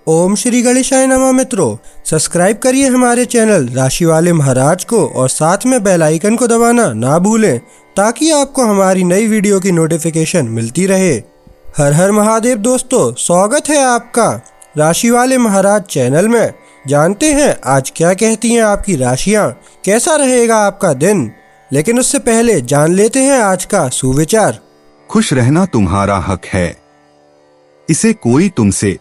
ओम श्री गणेशाय नमः। मित्रों, सब्सक्राइब करिए हमारे चैनल राशि वाले महाराज को और साथ में बेल आइकन को दबाना ना भूलें ताकि आपको हमारी नई वीडियो की नोटिफिकेशन मिलती रहे। हर हर महादेव दोस्तों, स्वागत है आपका राशि वाले महाराज चैनल में। जानते हैं आज क्या कहती हैं आपकी राशियां, कैसा रहेगा आपका दिन। लेकिन उससे पहले जान लेते हैं आज का सुविचार। खुश रहना तुम्हारा हक है, इसे कोई तुमसे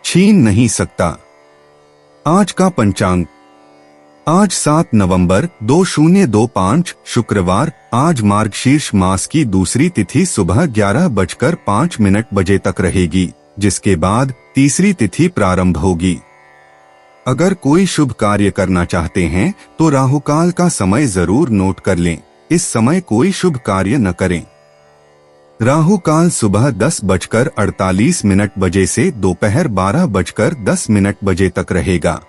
छीन नहीं सकता। आज का पंचांग, आज 7 नवंबर 2025 शुक्रवार। आज मार्गशीर्ष मास की दूसरी तिथि सुबह 11:05 तक रहेगी, जिसके बाद तीसरी तिथि प्रारंभ होगी। अगर कोई शुभ कार्य करना चाहते हैं तो राहुकाल का समय जरूर नोट कर लें। इस समय कोई शुभ कार्य न करें। राहु काल सुबह 10:48 से दोपहर 12:10 तक रहेगा।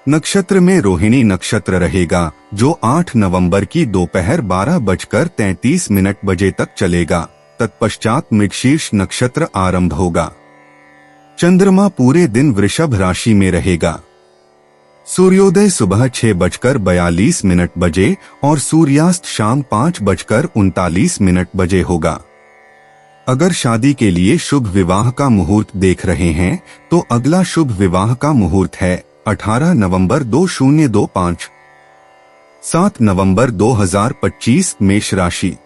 नक्षत्र में रोहिणी नक्षत्र रहेगा, जो 8 नवंबर की दोपहर 12:33 तक चलेगा। तत्पश्चात मृगशीर्ष नक्षत्र आरंभ होगा। चंद्रमा पूरे दिन वृषभ राशि में रहेगा। सूर्योदय सुबह 6:42 और सूर्यास्त शाम 5:39 होगा। अगर शादी के लिए शुभ विवाह का मुहूर्त देख रहे हैं तो अगला शुभ विवाह का मुहूर्त है 18 नवंबर 2025। 7 नवंबर 2025 मेष राशि।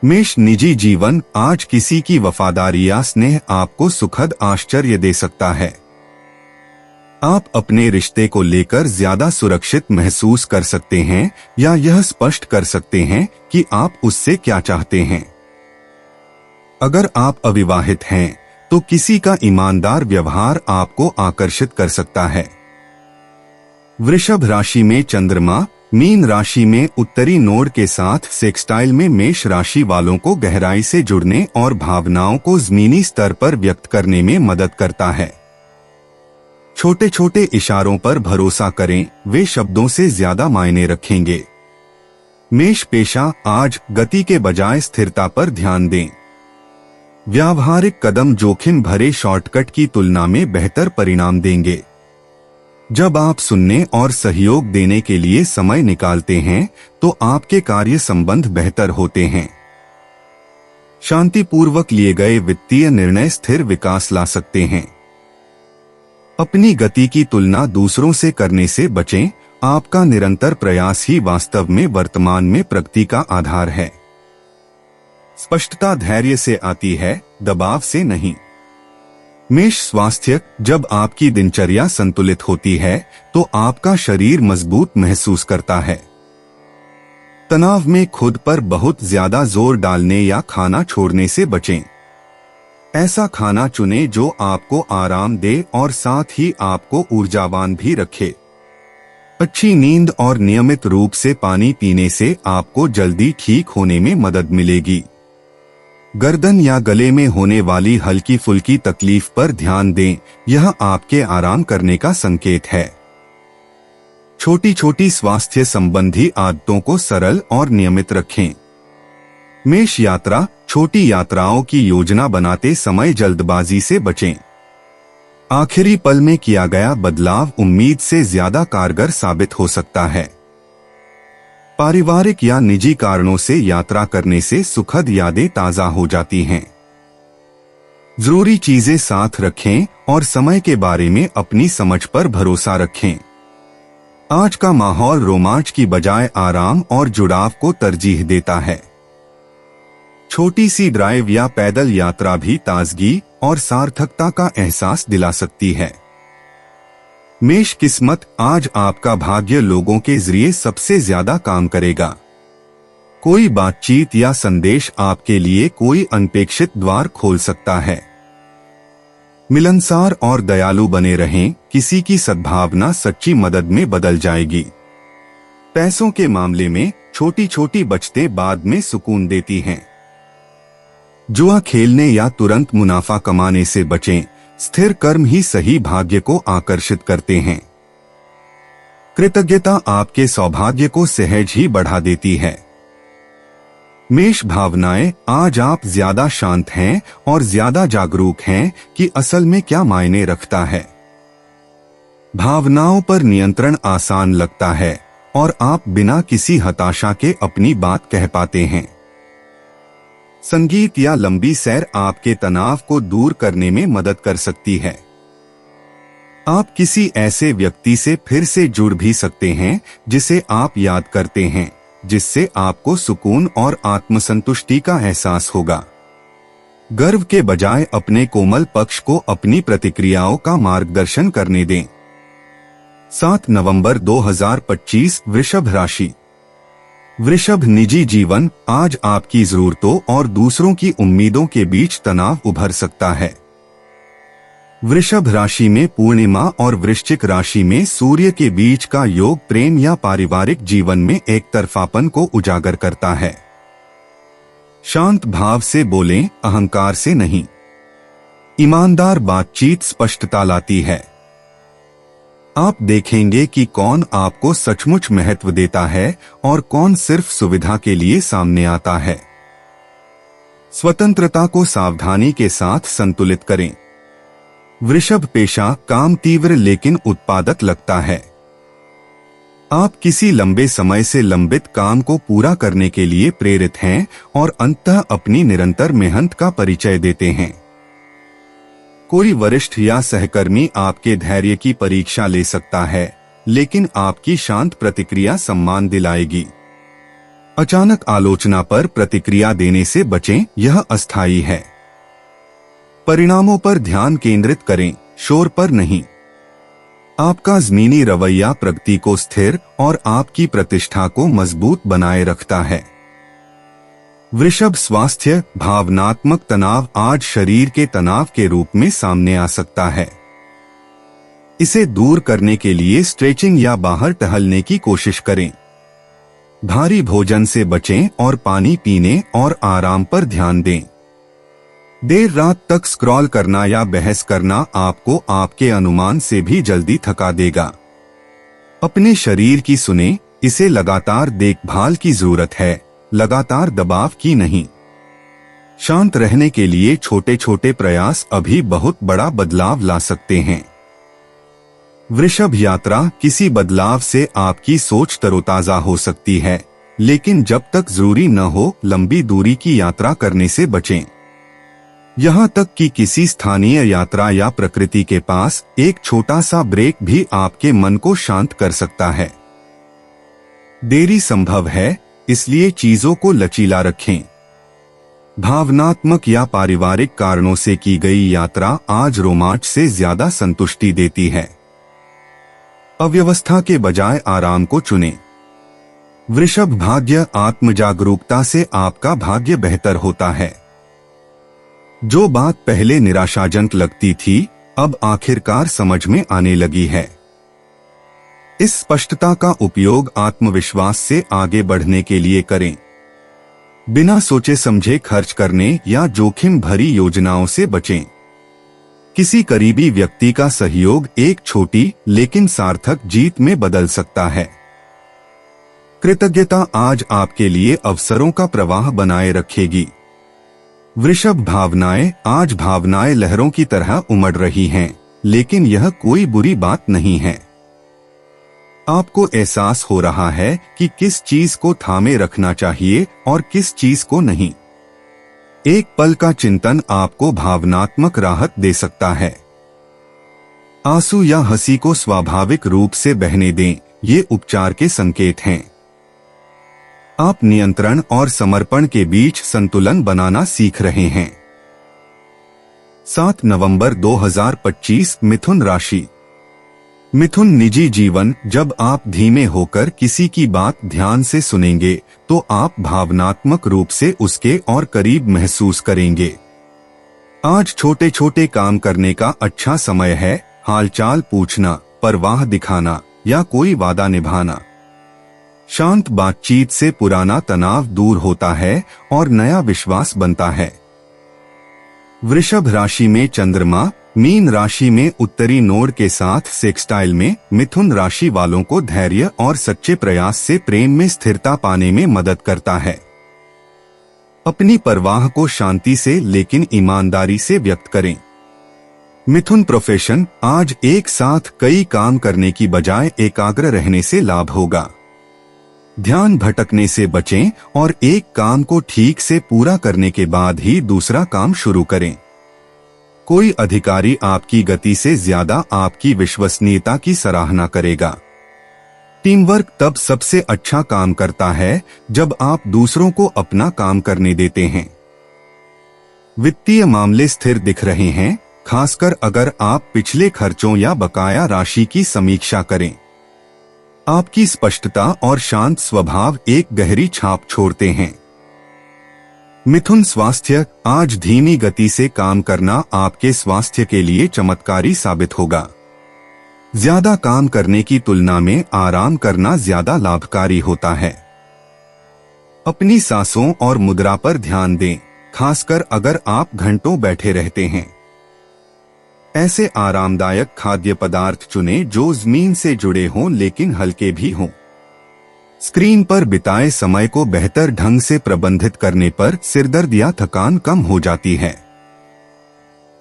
मेष निजी जीवन, आज किसी की वफादारी या स्नेह आपको सुखद आश्चर्य दे सकता है। आप अपने रिश्ते को लेकर ज्यादा सुरक्षित महसूस कर सकते हैं या यह स्पष्ट कर सकते हैं कि आप उससे क्या चाहते हैं। अगर आप अविवाहित हैं तो किसी का ईमानदार व्यवहार आपको आकर्षित कर सकता है। वृषभ राशि में चंद्रमा मीन राशि में उत्तरी नोड के साथ सेक्सटाइल में मेष राशि वालों को गहराई से जुड़ने और भावनाओं को जमीनी स्तर पर व्यक्त करने में मदद करता है। छोटे छोटे इशारों पर भरोसा करें, वे शब्दों से ज्यादा मायने रखेंगे। मेष पेशा, आज गति के बजाय स्थिरता पर ध्यान दें। व्यावहारिक कदम जोखिम भरे शॉर्टकट की तुलना में बेहतर परिणाम देंगे। जब आप सुनने और सहयोग देने के लिए समय निकालते हैं तो आपके कार्य संबंध बेहतर होते हैं। शांतिपूर्वक लिए गए वित्तीय निर्णय स्थिर विकास ला सकते हैं। अपनी गति की तुलना दूसरों से करने से बचें। आपका निरंतर प्रयास ही वास्तव में वर्तमान में प्रगति का आधार है। स्पष्टता धैर्य से आती है, दबाव से नहीं। मेष स्वास्थ्य, जब आपकी दिनचर्या संतुलित होती है तो आपका शरीर मजबूत महसूस करता है। तनाव में खुद पर बहुत ज्यादा जोर डालने या खाना छोड़ने से बचें। ऐसा खाना चुनें जो आपको आराम दे और साथ ही आपको ऊर्जावान भी रखे। अच्छी नींद और नियमित रूप से पानी पीने से आपको जल्दी ठीक होने में मदद मिलेगी। गर्दन या गले में होने वाली हल्की फुल्की तकलीफ पर ध्यान दें, यह आपके आराम करने का संकेत है। छोटी छोटी स्वास्थ्य संबंधी आदतों को सरल और नियमित रखें। मेष यात्रा, छोटी यात्राओं की योजना बनाते समय जल्दबाजी से बचें। आखिरी पल में किया गया बदलाव उम्मीद से ज्यादा कारगर साबित हो सकता है। पारिवारिक या निजी कारणों से यात्रा करने से सुखद यादें ताजा हो जाती हैं। जरूरी चीजें साथ रखें और समय के बारे में अपनी समझ पर भरोसा रखें। आज का माहौल रोमांच की बजाय आराम और जुड़ाव को तरजीह देता है। छोटी सी ड्राइव या पैदल यात्रा भी ताजगी और सार्थकता का एहसास दिला सकती है। मेष किस्मत, आज आपका भाग्य लोगों के जरिए सबसे ज्यादा काम करेगा। कोई बातचीत या संदेश आपके लिए कोई अनपेक्षित द्वार खोल सकता है। मिलनसार और दयालु बने रहें, किसी की सद्भावना सच्ची मदद में बदल जाएगी। पैसों के मामले में छोटी छोटी बचतें बाद में सुकून देती हैं। जुआ खेलने या तुरंत मुनाफा कमाने से बचें, स्थिर कर्म ही सही भाग्य को आकर्षित करते हैं। कृतज्ञता आपके सौभाग्य को सहज ही बढ़ा देती है। मेष भावनाएं, आज आप ज्यादा शांत हैं और ज्यादा जागरूक हैं कि असल में क्या मायने रखता है। भावनाओं पर नियंत्रण आसान लगता है और आप बिना किसी हताशा के अपनी बात कह पाते हैं। संगीत या लंबी सैर आपके तनाव को दूर करने में मदद कर सकती है। आप किसी ऐसे व्यक्ति से फिर से जुड़ भी सकते हैं जिसे आप याद करते हैं, जिससे आपको सुकून और आत्मसंतुष्टि का एहसास होगा। गर्व के बजाय अपने कोमल पक्ष को अपनी प्रतिक्रियाओं का मार्गदर्शन करने दें। 7 नवंबर 2025 वृषभ राशि। वृषभ निजी जीवन, आज आपकी जरूरतों और दूसरों की उम्मीदों के बीच तनाव उभर सकता है। वृषभ राशि में पूर्णिमा और वृश्चिक राशि में सूर्य के बीच का योग प्रेम या पारिवारिक जीवन में एक तरफापन को उजागर करता है। शांत भाव से बोलें, अहंकार से नहीं। ईमानदार बातचीत स्पष्टता लाती है। आप देखेंगे कि कौन आपको सचमुच महत्व देता है और कौन सिर्फ सुविधा के लिए सामने आता है। स्वतंत्रता को सावधानी के साथ संतुलित करें। वृषभ पेशा, काम तीव्र लेकिन उत्पादक लगता है। आप किसी लंबे समय से लंबित काम को पूरा करने के लिए प्रेरित हैं और अंततः अपनी निरंतर मेहनत का परिचय देते हैं। कोई वरिष्ठ या सहकर्मी आपके धैर्य की परीक्षा ले सकता है, लेकिन आपकी शांत प्रतिक्रिया सम्मान दिलाएगी। अचानक आलोचना पर प्रतिक्रिया देने से बचें, यह अस्थायी है। परिणामों पर ध्यान केंद्रित करें, शोर पर नहीं। आपका ज़मीनी रवैया प्रगति को स्थिर और आपकी प्रतिष्ठा को मजबूत बनाए रखता है। वृषभ स्वास्थ्य, भावनात्मक तनाव आज शरीर के तनाव के रूप में सामने आ सकता है। इसे दूर करने के लिए स्ट्रेचिंग या बाहर टहलने की कोशिश करें। भारी भोजन से बचें और पानी पीने और आराम पर ध्यान दें। देर रात तक स्क्रॉल करना या बहस करना आपको आपके अनुमान से भी जल्दी थका देगा। अपने शरीर की सुने, इसे लगातार देखभाल की जरूरत है, लगातार दबाव की नहीं। शांत रहने के लिए छोटे छोटे प्रयास अभी बहुत बड़ा बदलाव ला सकते हैं। वृषभ यात्रा, किसी बदलाव से आपकी सोच तरोताजा हो सकती है, लेकिन जब तक जरूरी न हो लंबी दूरी की यात्रा करने से बचें। यहाँ तक कि किसी स्थानीय यात्रा या प्रकृति के पास एक छोटा सा ब्रेक भी आपके मन को शांत कर सकता है। देरी संभव है, इसलिए चीजों को लचीला रखें। भावनात्मक या पारिवारिक कारणों से की गई यात्रा आज रोमांच से ज्यादा संतुष्टि देती है। अव्यवस्था के बजाय आराम को चुनें। वृषभ भाग्य, आत्मजागरूकता से आपका भाग्य बेहतर होता है। जो बात पहले निराशाजनक लगती थी, अब आखिरकार समझ में आने लगी है। इस स्पष्टता का उपयोग आत्मविश्वास से आगे बढ़ने के लिए करें। बिना सोचे समझे खर्च करने या जोखिम भरी योजनाओं से बचें। किसी करीबी व्यक्ति का सहयोग एक छोटी लेकिन सार्थक जीत में बदल सकता है। कृतज्ञता आज आपके लिए अवसरों का प्रवाह बनाए रखेगी। वृषभ भावनाएं, आज भावनाएं लहरों की तरह उमड़ रही हैं, लेकिन यह कोई बुरी बात नहीं है। आपको एहसास हो रहा है कि किस चीज को थामे रखना चाहिए और किस चीज को नहीं। एक पल का चिंतन आपको भावनात्मक राहत दे सकता है। आंसू या हंसी को स्वाभाविक रूप से बहने दें, ये उपचार के संकेत हैं। आप नियंत्रण और समर्पण के बीच संतुलन बनाना सीख रहे हैं। 7 नवंबर 2025 मिथुन राशि। मिथुन निजी जीवन, जब आप धीमे होकर किसी की बात ध्यान से सुनेंगे तो आप भावनात्मक रूप से उसके और करीब महसूस करेंगे। आज छोटे छोटे काम करने का अच्छा समय है, हालचाल पूछना, परवाह दिखाना या कोई वादा निभाना। शांत बातचीत से पुराना तनाव दूर होता है और नया विश्वास बनता है। वृषभ राशि में चंद्रमा, मीन राशि में उत्तरी नोड के साथ सेक्सटाइल में मिथुन राशि वालों को धैर्य और सच्चे प्रयास से प्रेम में स्थिरता पाने में मदद करता है। अपनी परवाह को शांति से लेकिन ईमानदारी से व्यक्त करें। मिथुन प्रोफेशन, आज एक साथ कई काम करने की बजाय एकाग्र रहने से लाभ होगा। ध्यान भटकने से बचें और एक काम को ठीक से पूरा करने के बाद ही दूसरा काम शुरू करें। कोई अधिकारी आपकी गति से ज्यादा आपकी विश्वसनीयता की सराहना करेगा। टीम वर्क तब सबसे अच्छा काम करता है जब आप दूसरों को अपना काम करने देते हैं। वित्तीय मामले स्थिर दिख रहे हैं, खासकर अगर आप पिछले खर्चों या बकाया राशि की समीक्षा करें। आपकी स्पष्टता और शांत स्वभाव एक गहरी छाप छोड़ते हैं। मिथुन स्वास्थ्य, आज धीमी गति से काम करना आपके स्वास्थ्य के लिए चमत्कारी साबित होगा। ज्यादा काम करने की तुलना में आराम करना ज्यादा लाभकारी होता है। अपनी सांसों और मुद्रा पर ध्यान दें, खासकर अगर आप घंटों बैठे रहते हैं। ऐसे आरामदायक खाद्य पदार्थ चुनें जो जमीन से जुड़े हों लेकिन हल्के भी हों। स्क्रीन पर बिताए समय को बेहतर ढंग से प्रबंधित करने पर सिरदर्द या थकान कम हो जाती है।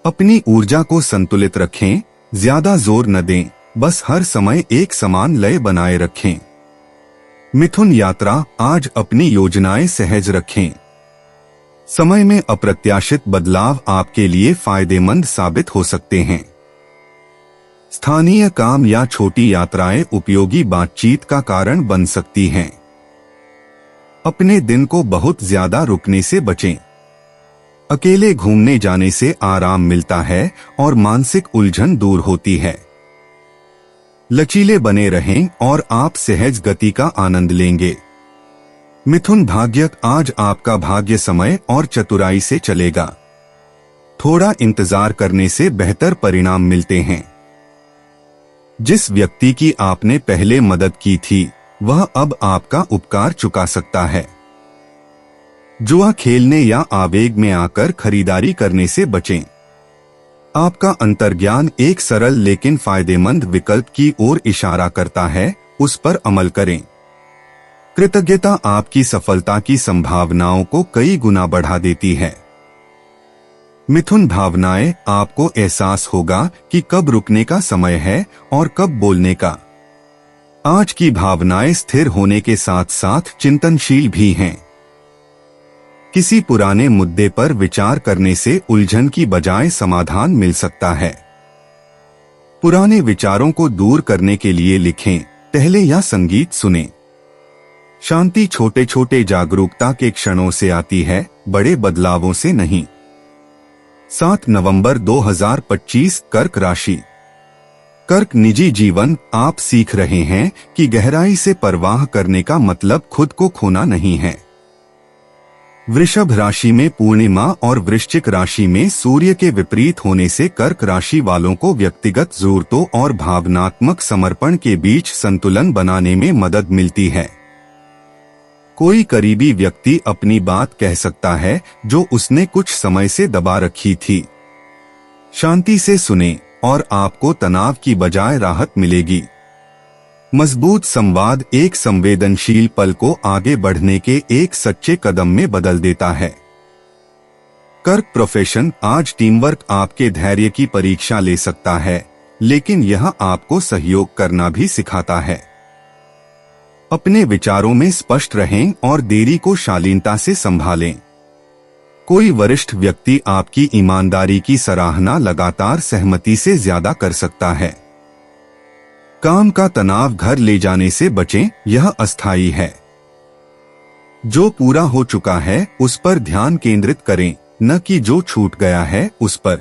अपनी ऊर्जा को संतुलित रखें, ज्यादा जोर न दें, बस हर समय एक समान लय बनाए रखें। मिथुन यात्रा, आज अपनी योजनाएं सहज रखें। समय में अप्रत्याशित बदलाव आपके लिए फायदेमंद साबित हो सकते हैं। स्थानीय काम या छोटी यात्राएं उपयोगी बातचीत का कारण बन सकती हैं। अपने दिन को बहुत ज्यादा रुकने से बचें। अकेले घूमने जाने से आराम मिलता है और मानसिक उलझन दूर होती है। लचीले बने रहें और आप सहज गति का आनंद लेंगे। मिथुन भाग्य, आज आपका भाग्य समय और चतुराई से चलेगा। थोड़ा इंतजार करने से बेहतर परिणाम मिलते हैं। जिस व्यक्ति की आपने पहले मदद की थी वह अब आपका उपकार चुका सकता है। जुआ खेलने या आवेग में आकर खरीदारी करने से बचें। आपका अंतर्ज्ञान एक सरल लेकिन फायदेमंद विकल्प की ओर इशारा करता है, उस पर अमल करें। कृतज्ञता आपकी सफलता की संभावनाओं को कई गुना बढ़ा देती है। मिथुन भावनाएं, आपको एहसास होगा कि कब रुकने का समय है और कब बोलने का। आज की भावनाएं स्थिर होने के साथ साथ चिंतनशील भी हैं। किसी पुराने मुद्दे पर विचार करने से उलझन की बजाय समाधान मिल सकता है। पुराने विचारों को दूर करने के लिए लिखें, टहलें या संगीत सुनें। शांति छोटे छोटे जागरूकता के क्षणों से आती है, बड़े बदलावों से नहीं। 7 नवंबर 2025, कर्क राशि। कर्क निजी जीवन, आप सीख रहे हैं कि गहराई से परवाह करने का मतलब खुद को खोना नहीं है। वृषभ राशि में पूर्णिमा और वृश्चिक राशि में सूर्य के विपरीत होने से कर्क राशि वालों को व्यक्तिगत जरूरतों और भावनात्मक समर्पण के बीच संतुलन बनाने में मदद मिलती है। कोई करीबी व्यक्ति अपनी बात कह सकता है जो उसने कुछ समय से दबा रखी थी। शांति से सुनें और आपको तनाव की बजाय राहत मिलेगी। मजबूत संवाद एक संवेदनशील पल को आगे बढ़ने के एक सच्चे कदम में बदल देता है। कर्क प्रोफेशन, आज टीम वर्क आपके धैर्य की परीक्षा ले सकता है, लेकिन यह आपको सहयोग करना भी सिखाता है। अपने विचारों में स्पष्ट रहें और देरी को शालीनता से संभालें। कोई वरिष्ठ व्यक्ति आपकी ईमानदारी की सराहना लगातार सहमति से ज्यादा कर सकता है। काम का तनाव घर ले जाने से बचें, यह अस्थायी है। जो पूरा हो चुका है उस पर ध्यान केंद्रित करें, न कि जो छूट गया है उस पर।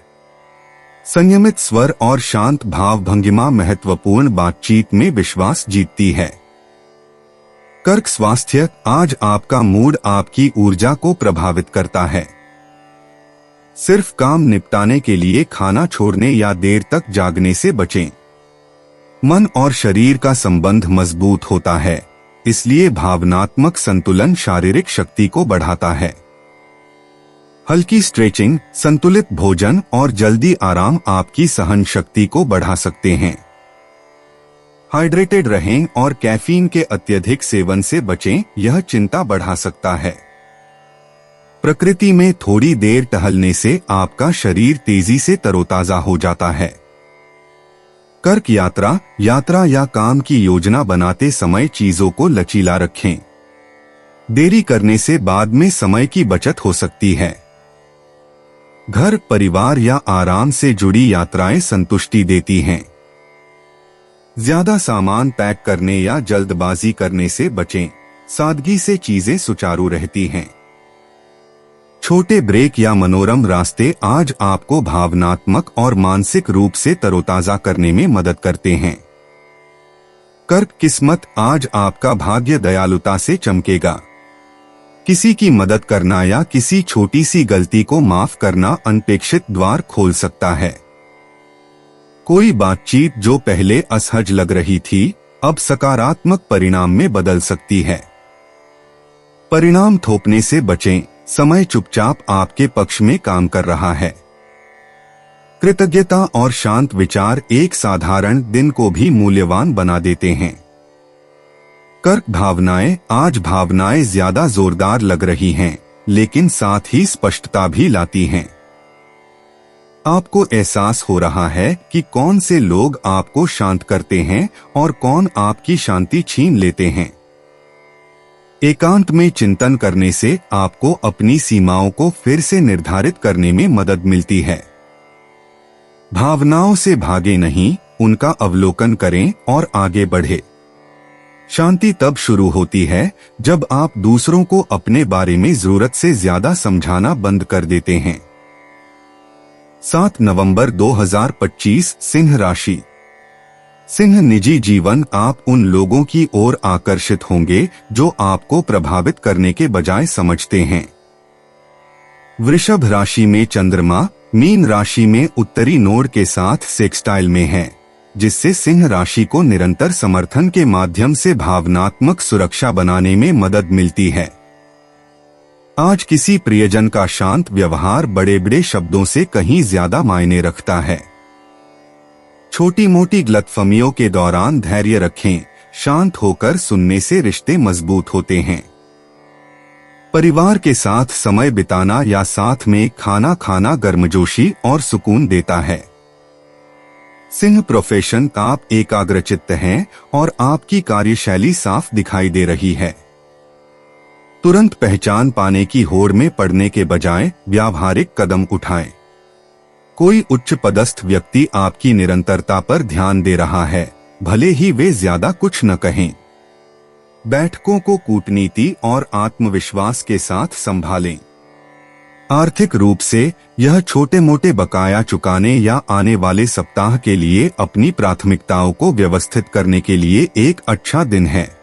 संयमित स्वर और शांत भाव भंगिमा महत्वपूर्ण बातचीत में विश्वास जीतती है। कर्क स्वास्थ्य, आज आपका मूड आपकी ऊर्जा को प्रभावित करता है। सिर्फ काम निपटाने के लिए खाना छोड़ने या देर तक जागने से बचें। मन और शरीर का संबंध मजबूत होता है, इसलिए भावनात्मक संतुलन शारीरिक शक्ति को बढ़ाता है। हल्की स्ट्रेचिंग, संतुलित भोजन और जल्दी आराम आपकी सहन शक्ति को बढ़ा सकते हैं। हाइड्रेटेड रहें और कैफीन के अत्यधिक सेवन से बचें, यह चिंता बढ़ा सकता है। प्रकृति में थोड़ी देर टहलने से आपका शरीर तेजी से तरोताजा हो जाता है। कर्क यात्रा या काम की योजना बनाते समय चीजों को लचीला रखें। देरी करने से बाद में समय की बचत हो सकती है। घर, परिवार या आराम से जुड़ी यात्राएं संतुष्टि देती हैं। ज्यादा सामान पैक करने या जल्दबाजी करने से बचें। सादगी से चीजें सुचारू रहती हैं। छोटे ब्रेक या मनोरम रास्ते आज आपको भावनात्मक और मानसिक रूप से तरोताजा करने में मदद करते हैं। कर्क किस्मत, आज आपका भाग्य दयालुता से चमकेगा। किसी की मदद करना या किसी छोटी सी गलती को माफ करना अनपेक्षित द्वार खोल सकता है। कोई बातचीत जो पहले असहज लग रही थी, अब सकारात्मक परिणाम में बदल सकती है। परिणाम थोपने से बचें। समय चुपचाप आपके पक्ष में काम कर रहा है। कृतज्ञता और शांत विचार एक साधारण दिन को भी मूल्यवान बना देते हैं। कर्क भावनाएं, आज भावनाएं ज्यादा जोरदार लग रही हैं, लेकिन साथ ही स्पष्टता भी लाती हैं। आपको एहसास हो रहा है कि कौन से लोग आपको शांत करते हैं और कौन आपकी शांति छीन लेते हैं। एकांत में चिंतन करने से आपको अपनी सीमाओं को फिर से निर्धारित करने में मदद मिलती है। भावनाओं से भागे नहीं, उनका अवलोकन करें और आगे बढ़े। शांति तब शुरू होती है जब आप दूसरों को अपने बारे में जरूरत से ज्यादा समझाना बंद कर देते हैं। 7 नवंबर 2025 सिंह राशि। सिंह निजी जीवन, आप उन लोगों की ओर आकर्षित होंगे जो आपको प्रभावित करने के बजाय समझते हैं। वृषभ राशि में चंद्रमा मीन राशि में उत्तरी नोड के साथ सेक्सटाइल में है, जिससे सिंह राशि को निरंतर समर्थन के माध्यम से भावनात्मक सुरक्षा बनाने में मदद मिलती है। आज किसी प्रियजन का शांत व्यवहार बड़े बड़े शब्दों से कहीं ज्यादा मायने रखता है। छोटी मोटी गलतफहमियों के दौरान धैर्य रखें। शांत होकर सुनने से रिश्ते मजबूत होते हैं। परिवार के साथ समय बिताना या साथ में खाना खाना गर्मजोशी और सुकून देता है। सिंह प्रोफेशन, आप एकाग्रचित्त हैं और आपकी कार्यशैली साफ दिखाई दे रही है। तुरंत पहचान पाने की होड़ में पड़ने के बजाय व्यावहारिक कदम उठाएं। कोई उच्च पदस्थ व्यक्ति आपकी निरंतरता पर ध्यान दे रहा है, भले ही वे ज्यादा कुछ न कहें। बैठकों को कूटनीति और आत्मविश्वास के साथ संभालें। आर्थिक रूप से यह छोटे मोटे बकाया चुकाने या आने वाले सप्ताह के लिए अपनी प्राथमिकताओं को व्यवस्थित करने के लिए एक अच्छा दिन है।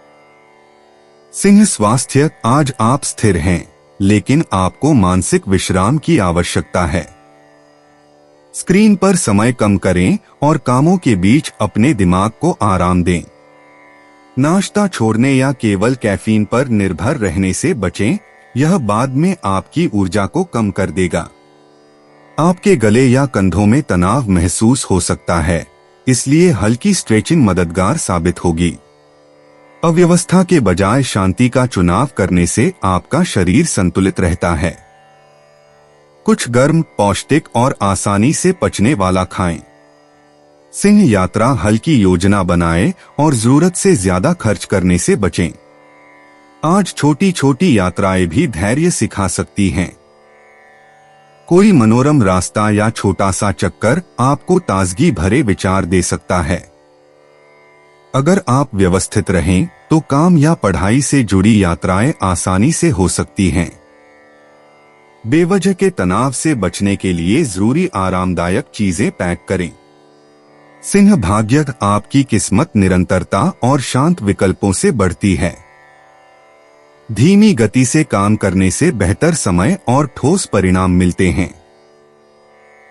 सिंह स्वास्थ्य, आज आप स्थिर हैं, लेकिन आपको मानसिक विश्राम की आवश्यकता है। स्क्रीन पर समय कम करें और कामों के बीच अपने दिमाग को आराम दें। नाश्ता छोड़ने या केवल कैफीन पर निर्भर रहने से बचें, यह बाद में आपकी ऊर्जा को कम कर देगा। आपके गले या कंधों में तनाव महसूस हो सकता है, इसलिए हल्की स्ट्रेचिंग मददगार साबित होगी। अव्यवस्था के बजाय शांति का चुनाव करने से आपका शरीर संतुलित रहता है। कुछ गर्म, पौष्टिक और आसानी से पचने वाला खाएं। सिंह यात्रा, हल्की योजना बनाएं और जरूरत से ज्यादा खर्च करने से बचें। आज छोटी छोटी यात्राएं भी धैर्य सिखा सकती हैं। कोई मनोरम रास्ता या छोटा सा चक्कर आपको ताजगी भरे विचार दे सकता है। अगर आप व्यवस्थित रहें तो काम या पढ़ाई से जुड़ी यात्राएं आसानी से हो सकती हैं। बेवजह के तनाव से बचने के लिए जरूरी आरामदायक चीजें पैक करें। सिंह भाग्य, आपकी किस्मत निरंतरता और शांत विकल्पों से बढ़ती है। धीमी गति से काम करने से बेहतर समय और ठोस परिणाम मिलते हैं।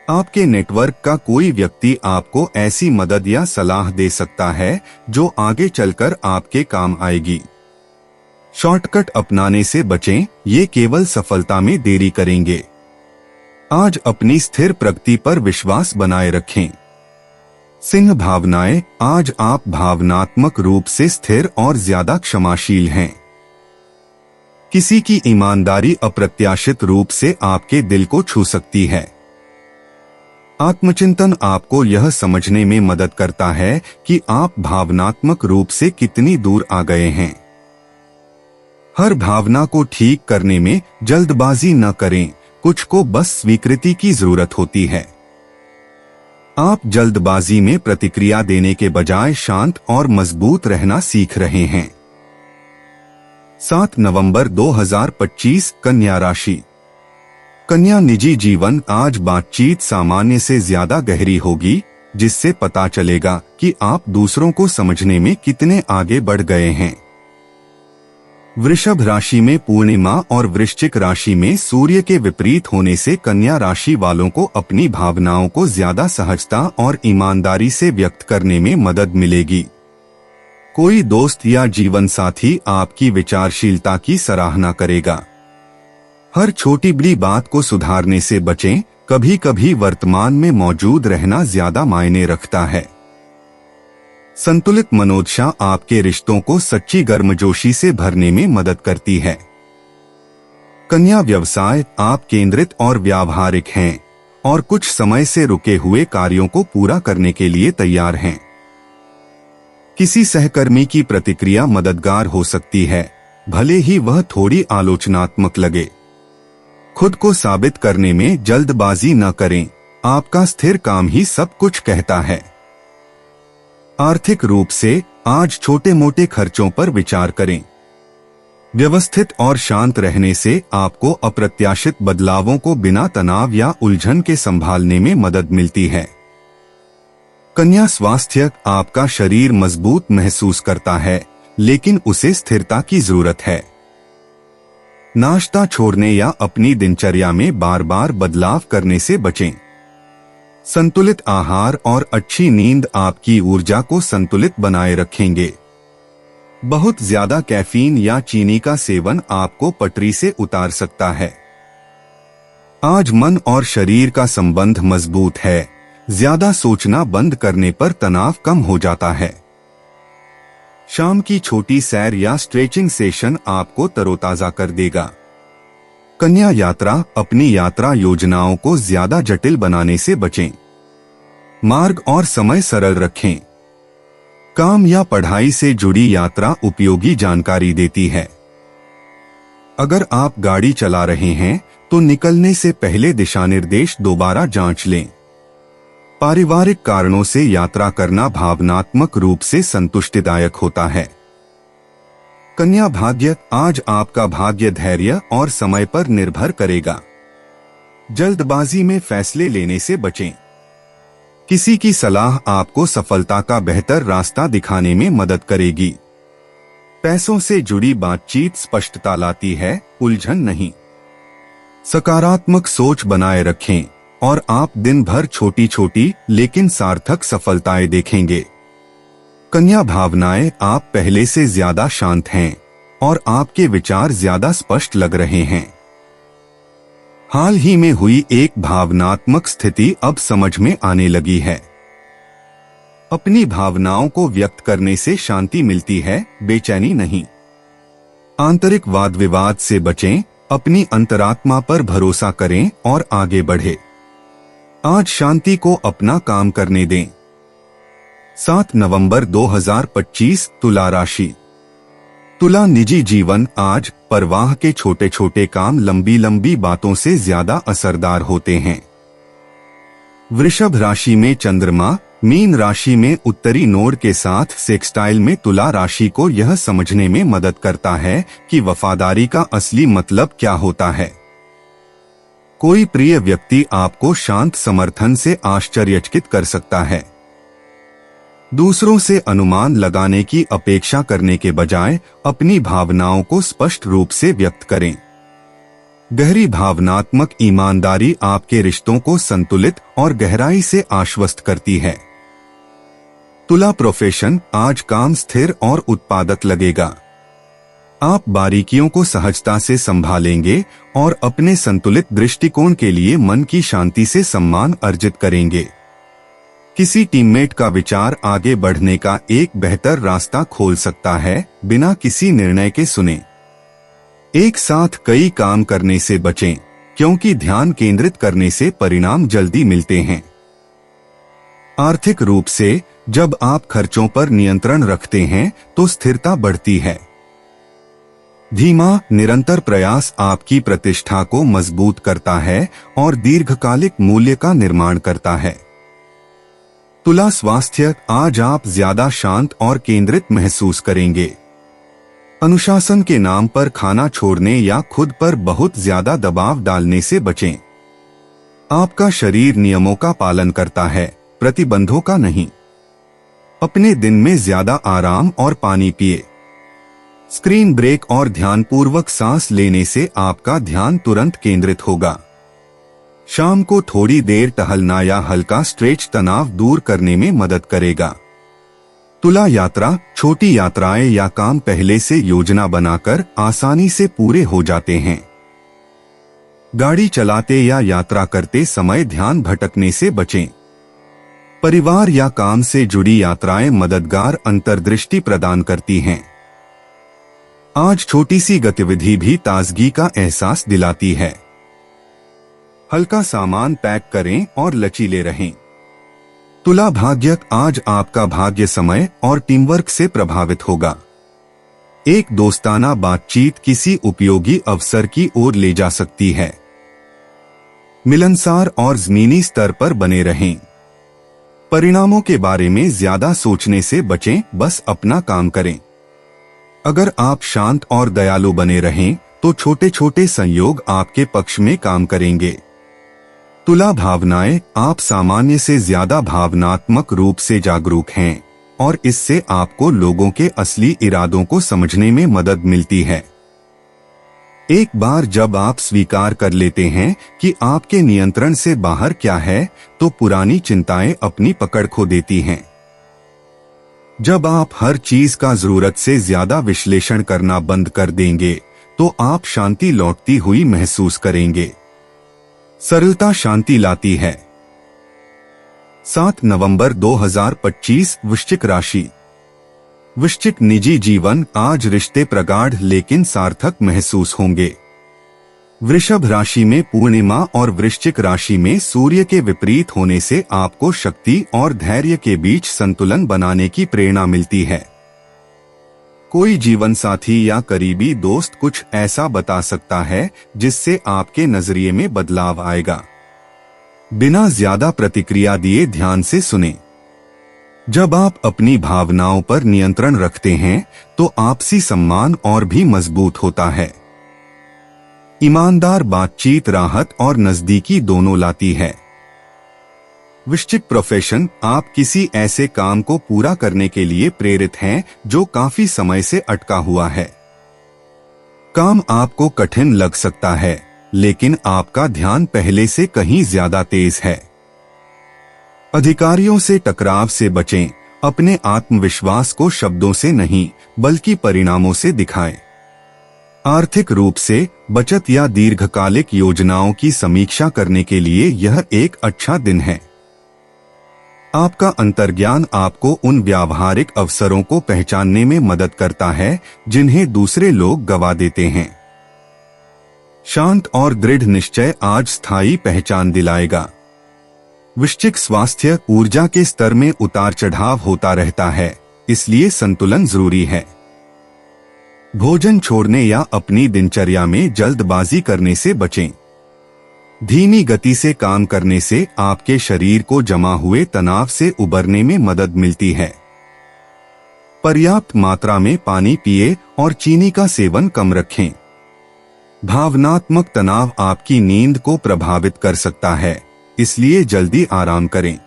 आपके नेटवर्क का कोई व्यक्ति आपको ऐसी मदद या सलाह दे सकता है जो आगे चलकर आपके काम आएगी। शॉर्टकट अपनाने से बचें, ये केवल सफलता में देरी करेंगे। आज अपनी स्थिर प्रगति पर विश्वास बनाए रखें। सिंह भावनाएं, आज आप भावनात्मक रूप से स्थिर और ज्यादा क्षमाशील हैं। किसी की ईमानदारी अप्रत्याशित रूप से आपके दिल को छू सकती है। आत्मचिंतन आपको यह समझने में मदद करता है कि आप भावनात्मक रूप से कितनी दूर आ गए हैं। हर भावना को ठीक करने में जल्दबाजी न करें, कुछ को बस स्वीकृति की जरूरत होती है। आप जल्दबाजी में प्रतिक्रिया देने के बजाय शांत और मजबूत रहना सीख रहे हैं। 7 नवंबर 2025 कन्या राशि। कन्या निजी जीवन। आज बातचीत सामान्य से ज्यादा गहरी होगी, जिससे पता चलेगा कि आप दूसरों को समझने में कितने आगे बढ़ गए हैं। वृषभ राशि में पूर्णिमा और वृश्चिक राशि में सूर्य के विपरीत होने से कन्या राशि वालों को अपनी भावनाओं को ज्यादा सहजता और ईमानदारी से व्यक्त करने में मदद मिलेगी। कोई दोस्त या जीवन साथी आपकी विचारशीलता की सराहना करेगा। हर छोटी बड़ी बात को सुधारने से बचें, कभी कभी वर्तमान में मौजूद रहना ज्यादा मायने रखता है। संतुलित मनोदशा आपके रिश्तों को सच्ची गर्मजोशी से भरने में मदद करती है। कन्या व्यवसाय। आप केंद्रित और व्यावहारिक हैं और कुछ समय से रुके हुए कार्यों को पूरा करने के लिए तैयार हैं। किसी सहकर्मी की प्रतिक्रिया मददगार हो सकती है, भले ही वह थोड़ी आलोचनात्मक लगे। खुद को साबित करने में जल्दबाजी न करें, आपका स्थिर काम ही सब कुछ कहता है। आर्थिक रूप से आज छोटे मोटे खर्चों पर विचार करें। व्यवस्थित और शांत रहने से आपको अप्रत्याशित बदलावों को बिना तनाव या उलझन के संभालने में मदद मिलती है। कन्या स्वास्थ्य। आपका शरीर मजबूत महसूस करता है, लेकिन उसे स्थिरता की जरूरत है। नाश्ता छोड़ने या अपनी दिनचर्या में बार बार बदलाव करने से बचें। संतुलित आहार और अच्छी नींद आपकी ऊर्जा को संतुलित बनाए रखेंगे। बहुत ज्यादा कैफीन या चीनी का सेवन आपको पटरी से उतार सकता है। आज मन और शरीर का संबंध मजबूत है, ज्यादा सोचना बंद करने पर तनाव कम हो जाता है। शाम की छोटी सैर या स्ट्रेचिंग सेशन आपको तरोताजा कर देगा। कन्या यात्रा। अपनी यात्रा योजनाओं को ज्यादा जटिल बनाने से बचें। मार्ग और समय सरल रखें। काम या पढ़ाई से जुड़ी यात्रा उपयोगी जानकारी देती है। अगर आप गाड़ी चला रहे हैं तो निकलने से पहले दिशानिर्देश दोबारा जांच लें। पारिवारिक कारणों से यात्रा करना भावनात्मक रूप से संतुष्टिदायक होता है। कन्या भाग्य। आज आपका भाग्य धैर्य और समय पर निर्भर करेगा। जल्दबाजी में फैसले लेने से बचें। किसी की सलाह आपको सफलता का बेहतर रास्ता दिखाने में मदद करेगी। पैसों से जुड़ी बातचीत स्पष्टता लाती है, उलझन नहीं। सकारात्मक सोच बनाए रखें और आप दिन भर छोटी छोटी लेकिन सार्थक सफलताएं देखेंगे। कन्या भावनाएं। आप पहले से ज्यादा शांत हैं और आपके विचार ज्यादा स्पष्ट लग रहे हैं। हाल ही में हुई एक भावनात्मक स्थिति अब समझ में आने लगी है। अपनी भावनाओं को व्यक्त करने से शांति मिलती है, बेचैनी नहीं। आंतरिक वाद विवाद से बचें, अपनी अंतरात्मा पर भरोसा करें और आगे बढ़ें। आज शांति को अपना काम करने दें। 7 नवंबर 2025 तुला राशि। तुला निजी जीवन। आज परवाह के छोटे छोटे काम लंबी लंबी बातों से ज्यादा असरदार होते हैं। वृषभ राशि में चंद्रमा। मीन राशि में उत्तरी नोड के साथ सेक्सटाइल में तुला राशि को यह समझने में मदद करता है कि वफादारी का असली मतलब क्या होता है। कोई प्रिय व्यक्ति आपको शांत समर्थन से आश्चर्यचकित कर सकता है। दूसरों से अनुमान लगाने की अपेक्षा करने के बजाय अपनी भावनाओं को स्पष्ट रूप से व्यक्त करें। गहरी भावनात्मक ईमानदारी आपके रिश्तों को संतुलित और गहराई से आश्वस्त करती है। तुला प्रोफेशन। आज काम स्थिर और उत्पादक लगेगा। आप बारीकियों को सहजता से संभालेंगे और अपने संतुलित दृष्टिकोण के लिए मन की शांति से सम्मान अर्जित करेंगे। किसी टीममेट का विचार आगे बढ़ने का एक बेहतर रास्ता खोल सकता है, बिना किसी निर्णय के सुने। एक साथ कई काम करने से बचें, क्योंकि ध्यान केंद्रित करने से परिणाम जल्दी मिलते हैं। आर्थिक रूप से जब आप खर्चों पर नियंत्रण रखते हैं तो स्थिरता बढ़ती है। धीमा निरंतर प्रयास आपकी प्रतिष्ठा को मजबूत करता है और दीर्घकालिक मूल्य का निर्माण करता है। तुला स्वास्थ्य, आज आप ज्यादा शांत और केंद्रित महसूस करेंगे। अनुशासन के नाम पर खाना छोड़ने या खुद पर बहुत ज्यादा दबाव डालने से बचें। आपका शरीर नियमों का पालन करता है, प्रतिबंधों का नहीं। अपने दिन में ज्यादा आराम और पानी पिए। स्क्रीन ब्रेक और ध्यानपूर्वक सांस लेने से आपका ध्यान तुरंत केंद्रित होगा। शाम को थोड़ी देर टहलना या हल्का स्ट्रेच तनाव दूर करने में मदद करेगा। तुला यात्रा, छोटी यात्राएं या काम पहले से योजना बनाकर आसानी से पूरे हो जाते हैं। गाड़ी चलाते या यात्रा करते समय ध्यान भटकने से बचें। परिवार या काम से जुड़ी यात्राएं मददगार अंतर्दृष्टि प्रदान करती हैं। आज छोटी सी गतिविधि भी ताजगी का एहसास दिलाती है। हल्का सामान पैक करें और लचीले रहें। तुला भाग्य, आज आपका भाग्य समय और टीमवर्क से प्रभावित होगा। एक दोस्ताना बातचीत किसी उपयोगी अवसर की ओर ले जा सकती है। मिलनसार और जमीनी स्तर पर बने रहें। परिणामों के बारे में ज्यादा सोचने से बचें, बस अपना काम करें। अगर आप शांत और दयालु बने रहें तो छोटे छोटे संयोग आपके पक्ष में काम करेंगे। तुला भावनाएं, आप सामान्य से ज्यादा भावनात्मक रूप से जागरूक हैं और इससे आपको लोगों के असली इरादों को समझने में मदद मिलती है। एक बार जब आप स्वीकार कर लेते हैं कि आपके नियंत्रण से बाहर क्या है, तो पुरानी चिंताएं अपनी पकड़ खो देती हैं। जब आप हर चीज का जरूरत से ज्यादा विश्लेषण करना बंद कर देंगे तो आप शांति लौटती हुई महसूस करेंगे। सरलता शांति लाती है। 7 नवंबर 2025, वृश्चिक राशि। वृश्चिक निजी जीवन, आज रिश्ते प्रगाढ़ लेकिन सार्थक महसूस होंगे। वृषभ राशि में पूर्णिमा और वृश्चिक राशि में सूर्य के विपरीत होने से आपको शक्ति और धैर्य के बीच संतुलन बनाने की प्रेरणा मिलती है। कोई जीवन साथी या करीबी दोस्त कुछ ऐसा बता सकता है जिससे आपके नजरिए में बदलाव आएगा। बिना ज्यादा प्रतिक्रिया दिए ध्यान से सुनें। जब आप अपनी भावनाओं पर नियंत्रण रखते हैं तो आपसी सम्मान और भी मजबूत होता है। ईमानदार बातचीत राहत और नजदीकी दोनों लाती है। वृश्चिक प्रोफेशन, आप किसी ऐसे काम को पूरा करने के लिए प्रेरित हैं जो काफी समय से अटका हुआ है। काम आपको कठिन लग सकता है, लेकिन आपका ध्यान पहले से कहीं ज्यादा तेज है। अधिकारियों से टकराव से बचें। अपने आत्मविश्वास को शब्दों से नहीं बल्कि परिणामों से दिखाएं। आर्थिक रूप से बचत या दीर्घकालिक योजनाओं की समीक्षा करने के लिए यह एक अच्छा दिन है। आपका अंतर्ज्ञान आपको उन व्यावहारिक अवसरों को पहचानने में मदद करता है जिन्हें दूसरे लोग गवा देते हैं। शांत और दृढ़ निश्चय आज स्थायी पहचान दिलाएगा। वृश्चिक स्वास्थ्य, ऊर्जा के स्तर में उतार चढ़ाव होता रहता है, इसलिए संतुलन जरूरी है। भोजन छोड़ने या अपनी दिनचर्या में जल्दबाजी करने से बचें। धीमी गति से काम करने से आपके शरीर को जमा हुए तनाव से उबरने में मदद मिलती है। पर्याप्त मात्रा में पानी पिए और चीनी का सेवन कम रखें। भावनात्मक तनाव आपकी नींद को प्रभावित कर सकता है, इसलिए जल्दी आराम करें।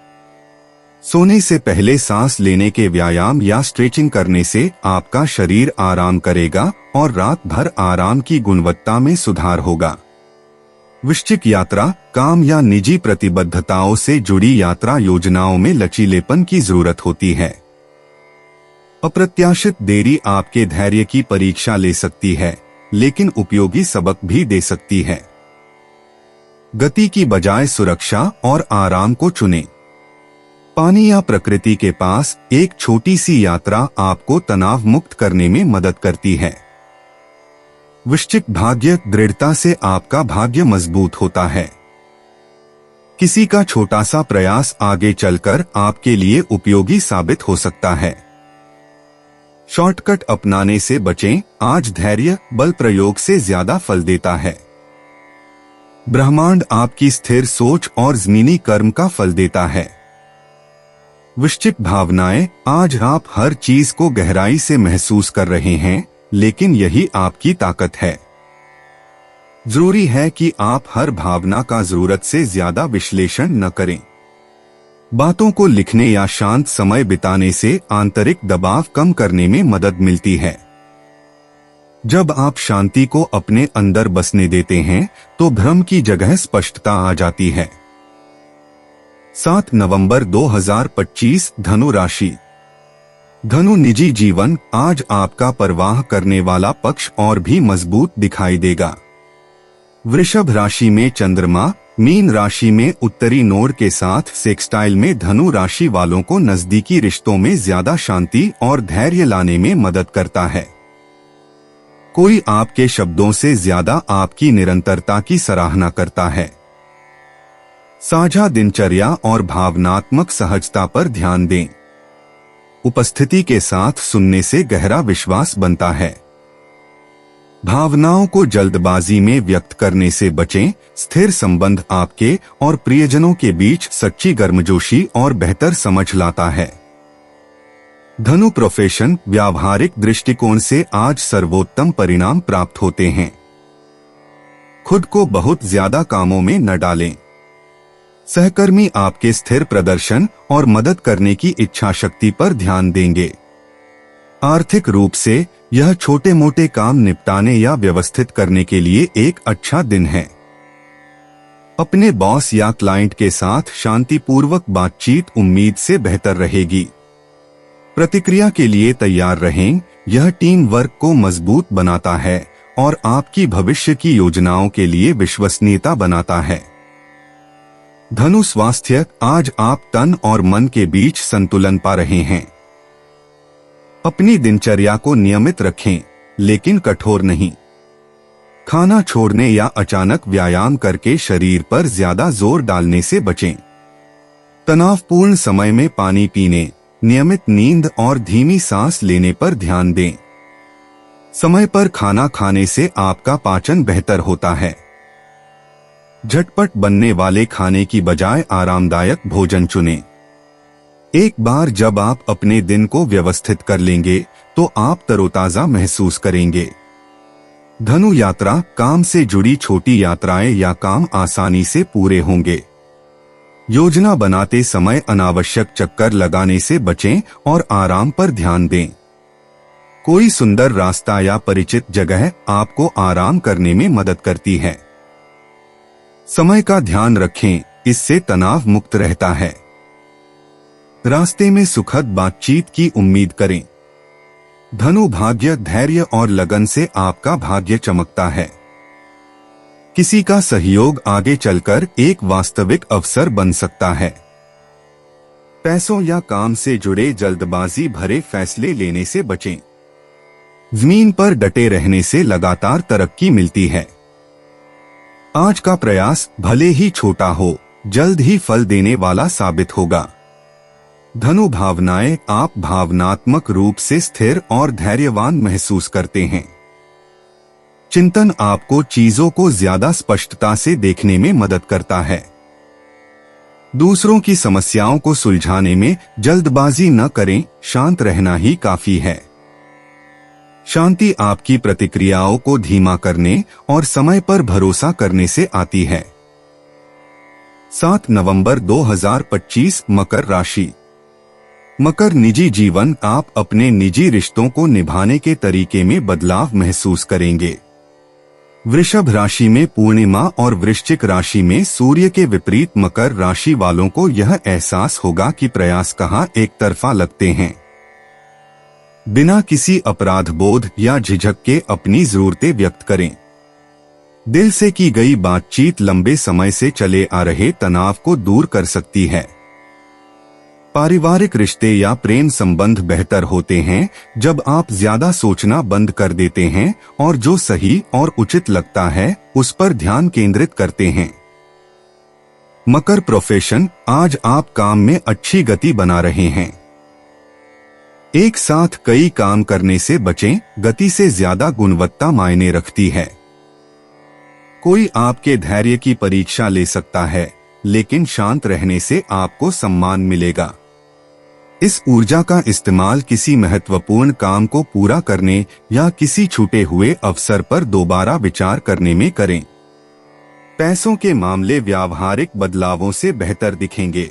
सोने से पहले सांस लेने के व्यायाम या स्ट्रेचिंग करने से आपका शरीर आराम करेगा और रात भर आराम की गुणवत्ता में सुधार होगा। वृश्चिक यात्रा, काम या निजी प्रतिबद्धताओं से जुड़ी यात्रा योजनाओं में लचीलेपन की जरूरत होती है। अप्रत्याशित देरी आपके धैर्य की परीक्षा ले सकती है, लेकिन उपयोगी सबक भी दे सकती है। गति की बजाय सुरक्षा और आराम को चुनें। पानी या प्रकृति के पास एक छोटी सी यात्रा आपको तनाव मुक्त करने में मदद करती है। वृश्चिक भाग्य दृढ़ता से आपका भाग्य मजबूत होता है। किसी का छोटा सा प्रयास आगे चलकर आपके लिए उपयोगी साबित हो सकता है। शॉर्टकट अपनाने से बचें, आज धैर्य बल प्रयोग से ज्यादा फल देता है। ब्रह्मांड आपकी स्थिर सोच और जमीनी कर्म का फल देता है। वृश्चिक भावनाएं, आज आप हर चीज को गहराई से महसूस कर रहे हैं, लेकिन यही आपकी ताकत है। जरूरी है कि आप हर भावना का जरूरत से ज्यादा विश्लेषण न करें। बातों को लिखने या शांत समय बिताने से आंतरिक दबाव कम करने में मदद मिलती है। जब आप शांति को अपने अंदर बसने देते हैं तो भ्रम की जगह स्पष्टता आ जाती है। 7 नवंबर 2025 धनु राशि। धनु निजी जीवन, आज आपका परवाह करने वाला पक्ष और भी मजबूत दिखाई देगा। वृषभ राशि में चंद्रमा, मीन राशि में उत्तरी नोड के साथ सेक्सटाइल में धनु राशि वालों को नजदीकी रिश्तों में ज्यादा शांति और धैर्य लाने में मदद करता है। कोई आपके शब्दों से ज्यादा आपकी निरंतरता की सराहना करता है। साझा दिनचर्या और भावनात्मक सहजता पर ध्यान दें। उपस्थिति के साथ सुनने से गहरा विश्वास बनता है। भावनाओं को जल्दबाजी में व्यक्त करने से बचें, स्थिर संबंध आपके और प्रियजनों के बीच सच्ची गर्मजोशी और बेहतर समझ लाता है। धनु प्रोफेशन, व्यावहारिक दृष्टिकोण से आज सर्वोत्तम परिणाम प्राप्त होते हैं। खुद को बहुत ज्यादा कामों में न डालें। सहकर्मी आपके स्थिर प्रदर्शन और मदद करने की इच्छा शक्ति पर ध्यान देंगे। आर्थिक रूप से यह छोटे मोटे काम निपटाने या व्यवस्थित करने के लिए एक अच्छा दिन है। अपने बॉस या क्लाइंट के साथ शांतिपूर्वक बातचीत उम्मीद से बेहतर रहेगी। प्रतिक्रिया के लिए तैयार रहें, यह टीम वर्क को मजबूत बनाता है और आपकी भविष्य की योजनाओं के लिए विश्वसनीयता बनाता है। धनु स्वास्थ्य, आज आप तन और मन के बीच संतुलन पा रहे हैं। अपनी दिनचर्या को नियमित रखें, लेकिन कठोर नहीं। खाना छोड़ने या अचानक व्यायाम करके शरीर पर ज्यादा जोर डालने से बचें। तनावपूर्ण समय में पानी पीने, नियमित नींद और धीमी सांस लेने पर ध्यान दें। समय पर खाना खाने से आपका पाचन बेहतर होता है। झटपट बनने वाले खाने की बजाय आरामदायक भोजन चुनें। एक बार जब आप अपने दिन को व्यवस्थित कर लेंगे तो आप तरोताजा महसूस करेंगे। धनु यात्रा, काम से जुड़ी छोटी यात्राएं या काम आसानी से पूरे होंगे। योजना बनाते समय अनावश्यक चक्कर लगाने से बचें और आराम पर ध्यान दें। कोई सुंदर रास्ता या परिचित जगह आपको आराम करने में मदद करती है। समय का ध्यान रखें, इससे तनाव मुक्त रहता है। रास्ते में सुखद बातचीत की उम्मीद करें। धनु भाग्य, धैर्य और लगन से आपका भाग्य चमकता है। किसी का सहयोग आगे चलकर एक वास्तविक अवसर बन सकता है। पैसों या काम से जुड़े जल्दबाजी भरे फैसले लेने से बचें। जमीन पर डटे रहने से लगातार तरक्की मिलती है। आज का प्रयास भले ही छोटा हो, जल्द ही फल देने वाला साबित होगा। धनु भावनाएं, आप भावनात्मक रूप से स्थिर और धैर्यवान महसूस करते हैं। चिंतन आपको चीजों को ज्यादा स्पष्टता से देखने में मदद करता है। दूसरों की समस्याओं को सुलझाने में जल्दबाजी न करें, शांत रहना ही काफी है। शांति आपकी प्रतिक्रियाओं को धीमा करने और समय पर भरोसा करने से आती है। 7 नवंबर 2025 मकर राशि। मकर निजी जीवन, आप अपने निजी रिश्तों को निभाने के तरीके में बदलाव महसूस करेंगे। वृषभ राशि में पूर्णिमा और वृश्चिक राशि में सूर्य के विपरीत मकर राशि वालों को यह एहसास होगा कि प्रयास कहाँ एक तरफा लगते हैं। बिना किसी अपराध बोध या झिझक के अपनी जरूरतें व्यक्त करें। दिल से की गई बातचीत लंबे समय से चले आ रहे तनाव को दूर कर सकती है। पारिवारिक रिश्ते या प्रेम संबंध बेहतर होते हैं जब आप ज्यादा सोचना बंद कर देते हैं और जो सही और उचित लगता है उस पर ध्यान केंद्रित करते हैं। मकर प्रोफेशन, आज आप काम में अच्छी गति बना रहे हैं। एक साथ कई काम करने से बचें, गति से ज्यादा गुणवत्ता मायने रखती है। कोई आपके धैर्य की परीक्षा ले सकता है, लेकिन शांत रहने से आपको सम्मान मिलेगा। इस ऊर्जा का इस्तेमाल किसी महत्वपूर्ण काम को पूरा करने या किसी छूटे हुए अवसर पर दोबारा विचार करने में करें। पैसों के मामले व्यावहारिक बदलावों से बेहतर दिखेंगे।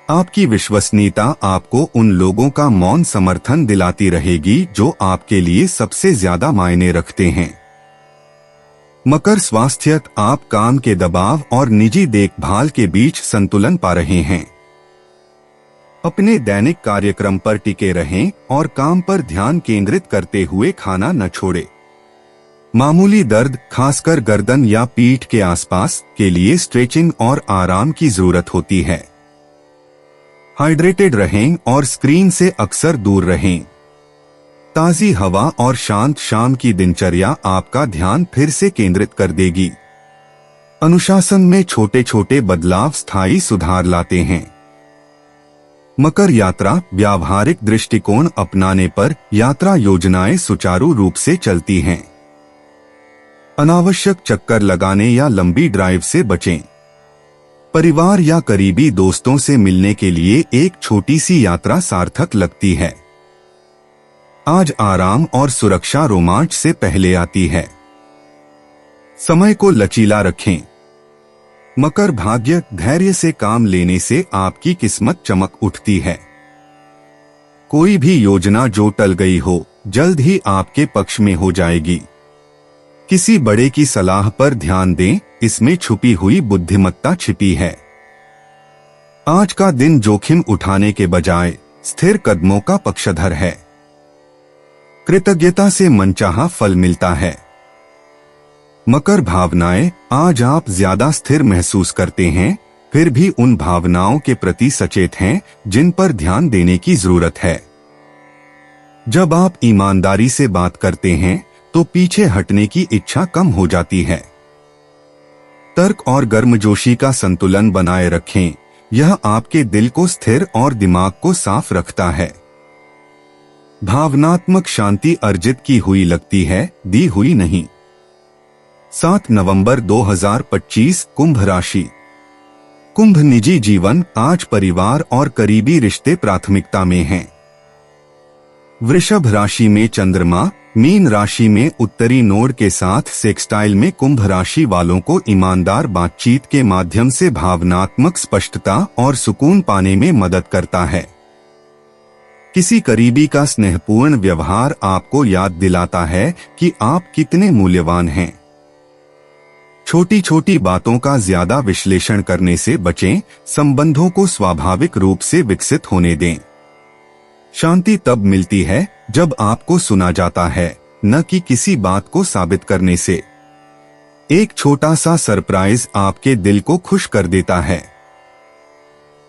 आपकी विश्वसनीयता आपको उन लोगों का मौन समर्थन दिलाती रहेगी जो आपके लिए सबसे ज्यादा मायने रखते हैं। मकर स्वास्थ्य, आप काम के दबाव और निजी देखभाल के बीच संतुलन पा रहे हैं। अपने दैनिक कार्यक्रम पर टिके रहें और काम पर ध्यान केंद्रित करते हुए खाना न छोड़ें। मामूली दर्द, खासकर गर्दन या पीठ के आसपास, के लिए स्ट्रेचिंग और आराम की जरूरत होती है। हाइड्रेटेड रहें और स्क्रीन से अक्सर दूर रहें। ताजी हवा और शांत शाम की दिनचर्या आपका ध्यान फिर से केंद्रित कर देगी। अनुशासन में छोटे छोटे बदलाव स्थायी सुधार लाते हैं। मकर यात्रा, व्यावहारिक दृष्टिकोण अपनाने पर यात्रा योजनाएं सुचारू रूप से चलती हैं। अनावश्यक चक्कर लगाने या लंबी ड्राइव से बचें। परिवार या करीबी दोस्तों से मिलने के लिए एक छोटी सी यात्रा सार्थक लगती है। आज आराम और सुरक्षा रोमांच से पहले आती है। समय को लचीला रखें। मकर भाग्य, धैर्य से काम लेने से आपकी किस्मत चमक उठती है। कोई भी योजना जो टल गई हो, जल्द ही आपके पक्ष में हो जाएगी। किसी बड़े की सलाह पर ध्यान दें, इसमें छुपी हुई बुद्धिमत्ता छिपी है। आज का दिन जोखिम उठाने के बजाय स्थिर कदमों का पक्षधर है। कृतज्ञता से मनचाहा फल मिलता है। मकर भावनाएं, आज आप ज्यादा स्थिर महसूस करते हैं, फिर भी उन भावनाओं के प्रति सचेत हैं जिन पर ध्यान देने की जरूरत है। जब आप ईमानदारी से बात करते हैं तो पीछे हटने की इच्छा कम हो जाती है। तर्क और गर्मजोशी का संतुलन बनाए रखें, यह आपके दिल को स्थिर और दिमाग को साफ रखता है। भावनात्मक शांति अर्जित की हुई लगती है, दी हुई नहीं। 7 नवंबर 2025, कुंभ राशि। कुंभ निजी जीवन, आज परिवार और करीबी रिश्ते प्राथमिकता में हैं। वृषभ राशि में चंद्रमा, मीन राशि में उत्तरी नोड के साथ सेक्सटाइल में कुंभ राशि वालों को ईमानदार बातचीत के माध्यम से भावनात्मक स्पष्टता और सुकून पाने में मदद करता है। किसी करीबी का स्नेहपूर्ण व्यवहार आपको याद दिलाता है कि आप कितने मूल्यवान हैं। छोटी छोटी बातों का ज्यादा विश्लेषण करने से बचें, संबंधों को स्वाभाविक रूप से विकसित होने दें। शांति तब मिलती है जब आपको सुना जाता है, न कि किसी बात को साबित करने से। एक छोटा सा सरप्राइज आपके दिल को खुश कर देता है।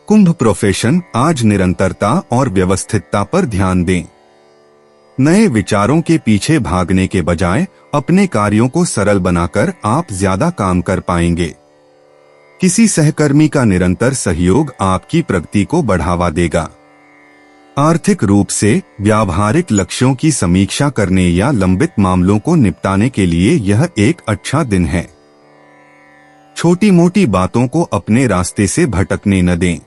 कुंभ प्रोफेशन, आज निरंतरता और व्यवस्थितता पर ध्यान दें। नए विचारों के पीछे भागने के बजाय अपने कार्यों को सरल बनाकर आप ज्यादा काम कर पाएंगे। किसी सहकर्मी का निरंतर सहयोग आपकी प्रगति को बढ़ावा देगा। आर्थिक रूप से व्यावहारिक लक्ष्यों की समीक्षा करने या लंबित मामलों को निपटाने के लिए यह एक अच्छा दिन है। छोटी मोटी बातों को अपने रास्ते से भटकने न दें।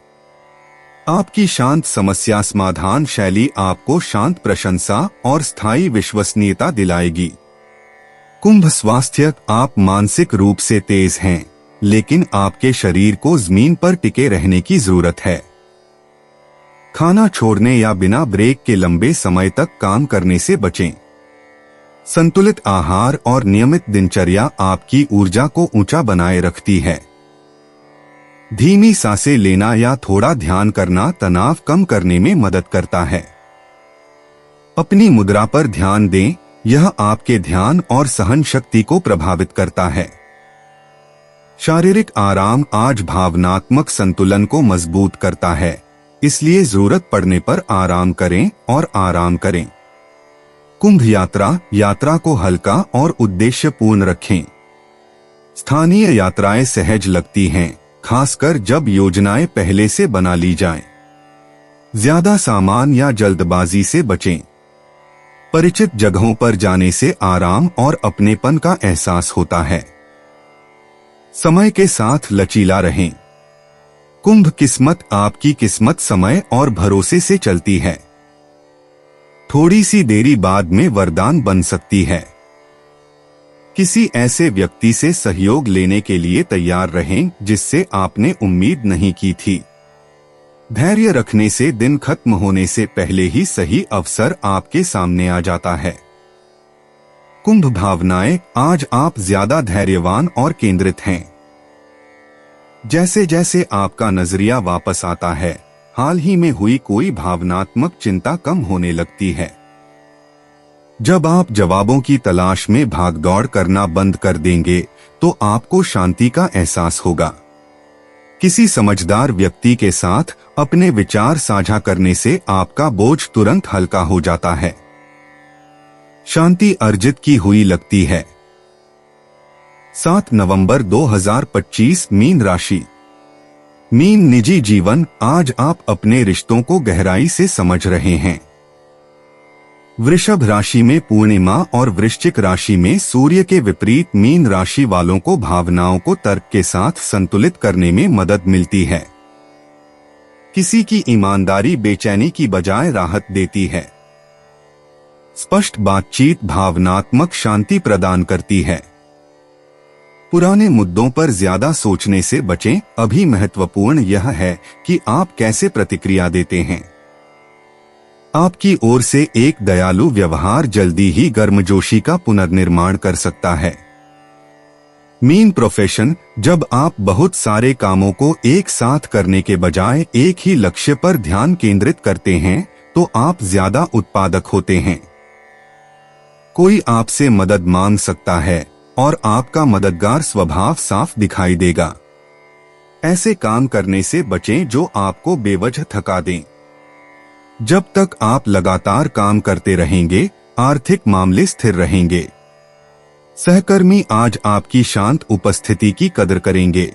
आपकी शांत समस्या समाधान शैली आपको शांत प्रशंसा और स्थायी विश्वसनीयता दिलाएगी। कुंभ स्वास्थ्य, आप मानसिक रूप से तेज हैं, लेकिन आपके शरीर को जमीन पर टिके रहने की जरूरत है। खाना छोड़ने या बिना ब्रेक के लंबे समय तक काम करने से बचें। संतुलित आहार और नियमित दिनचर्या आपकी ऊर्जा को ऊंचा बनाए रखती है। धीमी सांसें लेना या थोड़ा ध्यान करना तनाव कम करने में मदद करता है। अपनी मुद्रा पर ध्यान दें, यह आपके ध्यान और सहन शक्ति को प्रभावित करता है। शारीरिक आराम आज भावनात्मक संतुलन को मजबूत करता है। इसलिए जरूरत पड़ने पर आराम करें और आराम करें। कुंभ यात्रा को हल्का और उद्देश्यपूर्ण रखें। स्थानीय यात्राएं सहज लगती हैं, खासकर जब योजनाएं पहले से बना ली जाएं। ज्यादा सामान या जल्दबाजी से बचें। परिचित जगहों पर जाने से आराम और अपनेपन का एहसास होता है। समय के साथ लचीला रहें। कुंभ आपकी किस्मत समय और भरोसे से चलती है। थोड़ी सी देरी बाद में वरदान बन सकती है। किसी ऐसे व्यक्ति से सहयोग लेने के लिए तैयार रहें जिससे आपने उम्मीद नहीं की थी। धैर्य रखने से दिन खत्म होने से पहले ही सही अवसर आपके सामने आ जाता है। कुंभ भावनाएं, आज आप ज्यादा धैर्यवान और केंद्रित हैं। जैसे जैसे आपका नजरिया वापस आता है, हाल ही में हुई कोई भावनात्मक चिंता कम होने लगती है। जब आप जवाबों की तलाश में भागदौड़ करना बंद कर देंगे तो आपको शांति का एहसास होगा। किसी समझदार व्यक्ति के साथ अपने विचार साझा करने से आपका बोझ तुरंत हल्का हो जाता है। शांति अर्जित की हुई लगती है। 7 नवंबर 2025 मीन राशि। मीन निजी जीवन, आज आप अपने रिश्तों को गहराई से समझ रहे हैं। वृषभ राशि में पूर्णिमा और वृश्चिक राशि में सूर्य के विपरीत मीन राशि वालों को भावनाओं को तर्क के साथ संतुलित करने में मदद मिलती है। किसी की ईमानदारी बेचैनी की बजाय राहत देती है। स्पष्ट बातचीत भावनात्मक शांति प्रदान करती है। पुराने मुद्दों पर ज्यादा सोचने से बचें। अभी महत्वपूर्ण यह है कि आप कैसे प्रतिक्रिया देते हैं। आपकी ओर से एक दयालु व्यवहार जल्दी ही गर्मजोशी का पुनर्निर्माण कर सकता है। मीन प्रोफेशन, जब आप बहुत सारे कामों को एक साथ करने के बजाय एक ही लक्ष्य पर ध्यान केंद्रित करते हैं तो आप ज्यादा उत्पादक होते हैं। कोई आपसे मदद मांग सकता है और आपका मददगार स्वभाव साफ दिखाई देगा। ऐसे काम करने से बचें जो आपको बेवजह थका दें। जब तक आप लगातार काम करते रहेंगे, आर्थिक मामले स्थिर रहेंगे। सहकर्मी आज आपकी शांत उपस्थिति की कदर करेंगे।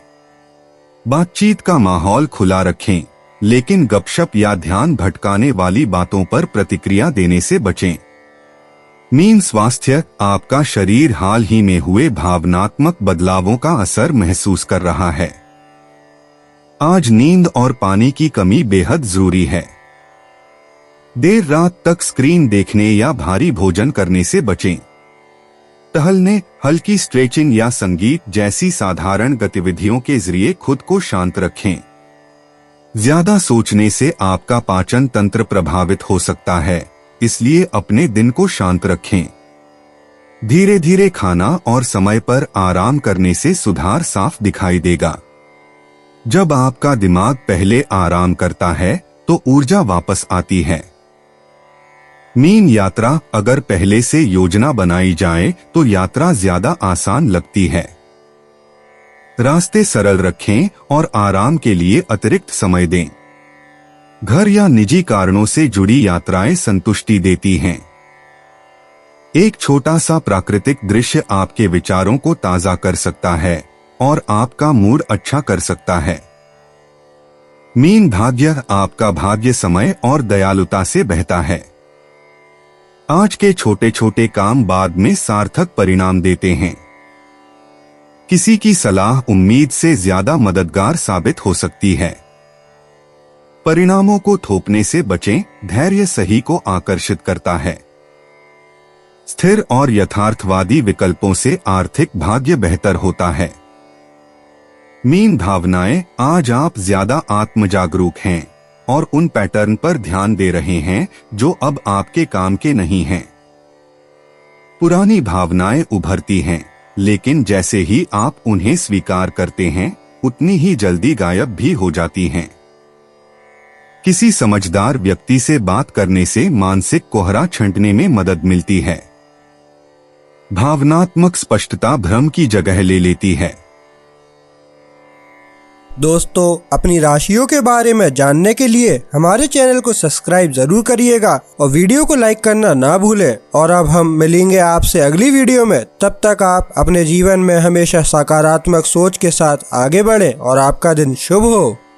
बातचीत का माहौल खुला रखें, लेकिन गपशप या ध्यान भटकाने वाली बातों पर प्रतिक्रिया देने से बचें। मीन स्वास्थ्य, आपका शरीर हाल ही में हुए भावनात्मक बदलावों का असर महसूस कर रहा है। आज नींद और पानी की कमी बेहद जरूरी है। देर रात तक स्क्रीन देखने या भारी भोजन करने से बचें। टहलने, हल्की स्ट्रेचिंग या संगीत जैसी साधारण गतिविधियों के जरिए खुद को शांत रखें। ज्यादा सोचने से आपका पाचन तंत्र प्रभावित हो सकता है, इसलिए अपने दिन को शांत रखें। धीरे धीरे खाना और समय पर आराम करने से सुधार साफ दिखाई देगा। जब आपका दिमाग पहले आराम करता है तो ऊर्जा वापस आती है। मीन यात्रा, अगर पहले से योजना बनाई जाए तो यात्रा ज्यादा आसान लगती है। रास्ते सरल रखें और आराम के लिए अतिरिक्त समय दें। घर या निजी कारणों से जुड़ी यात्राएं संतुष्टि देती हैं। एक छोटा सा प्राकृतिक दृश्य आपके विचारों को ताजा कर सकता है और आपका मूड अच्छा कर सकता है। मीन भाग्य, आपका भाग्य समय और दयालुता से बहता है। आज के छोटे छोटे काम बाद में सार्थक परिणाम देते हैं। किसी की सलाह उम्मीद से ज्यादा मददगार साबित हो सकती है। परिणामों को थोपने से बचें, धैर्य सही को आकर्षित करता है। स्थिर और यथार्थवादी विकल्पों से आर्थिक भाग्य बेहतर होता है। मीन भावनाएं, आज आप ज्यादा आत्मजागरूक हैं और उन पैटर्न पर ध्यान दे रहे हैं जो अब आपके काम के नहीं हैं। पुरानी भावनाएं उभरती हैं, लेकिन जैसे ही आप उन्हें स्वीकार करते हैं, उतनी ही जल्दी गायब भी हो जाती हैं। किसी समझदार व्यक्ति से बात करने से मानसिक कोहरा छंटने में मदद मिलती है। भावनात्मक स्पष्टता भ्रम की जगह ले लेती है। दोस्तों, अपनी राशियों के बारे में जानने के लिए हमारे चैनल को सब्सक्राइब जरूर करिएगा और वीडियो को लाइक करना ना भूलें। और अब हम मिलेंगे आपसे अगली वीडियो में। तब तक आप अपने जीवन में हमेशा सकारात्मक सोच के साथ आगे बढ़ें और आपका दिन शुभ हो।